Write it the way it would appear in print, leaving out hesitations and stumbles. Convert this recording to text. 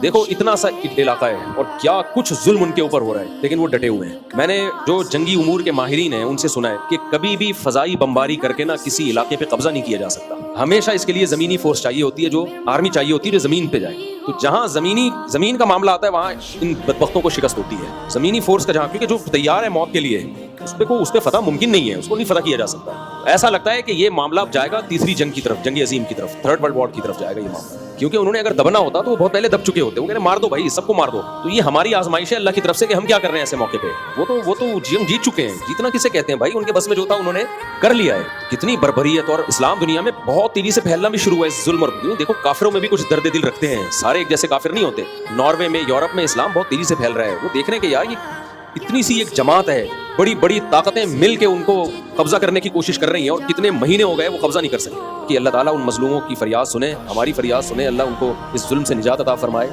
دیکھو اتنا سا علاقہ ہے اور کیا کچھ ظلم ان کے اوپر ہو رہا ہے، لیکن وہ ڈٹے ہوئے ہیں۔ میں نے جو جنگی امور کے ماہرین ہیں ان سے سنا ہے کہ کبھی بھی فضائی بمباری کر کے نا کسی علاقے پہ قبضہ نہیں کیا جا سکتا، ہمیشہ اس کے لیے زمینی فورس چاہیے ہوتی ہے، جو آرمی چاہیے ہوتی ہے جو زمین پہ جائے۔ تو جہاں زمین کا معاملہ آتا ہے وہاں ان بدبختوں کو شکست ہوتی ہے، زمینی فورس کا جہاں، کیونکہ جو تیار ہے موت کے لیے اس پہ فتح ممکن نہیں ہے، اس کو نہیں فتح کیا جا سکتا۔ ایسا لگتا ہے کہ یہ معاملہ اب جائے گا تیسری جنگ کی طرف، جنگ عظیم کی طرف، تھرڈ ورلڈ وار کی طرف جائے گا یہ معاملہ، کیونکہ انہوں نے اگر دبنا ہوتا تو وہ بہت پہلے دب چکے ہوتے۔ وہ کہہ رہے مار دو بھائی، سب کو مار دو۔ تو یہ ہماری آزمائش ہے اللہ کی طرف سے کہ ہم کیا کر رہے ہیں ایسے موقع پہ۔ وہ تو ہم جیت چکے ہیں، جیتنا کسے کہتے ہیں بھائی، ان کے بس میں جو تھا انہوں نے کر لیا ہے۔ کتنی بربریت، اور اسلام دنیا میں بہت تیزی سے پھیلنا بھی شروع ہوا ہے اس ظلم اور دیکھو کافروں میں بھی کچھ درد دل رکھتے ہیں، سارے ایک جیسے کافر نہیں ہوتے۔ ناروے میں، یورپ میں اسلام بہت تیزی سے پھیل رہا ہے، وہ دیکھ رہے ہیں کہ یار یہ اتنی سی ایک جماعت ہے، بڑی بڑی طاقتیں مل کے ان کو قبضہ کرنے کی کوشش کر رہی ہیں، اور کتنے مہینے ہو گئے وہ قبضہ نہیں کر سکے۔ کہ اللہ تعالیٰ ان مظلوموں کی فریاد سنے، ہماری فریاد سنے، اللہ ان کو اس ظلم سے نجات عطا فرمائے۔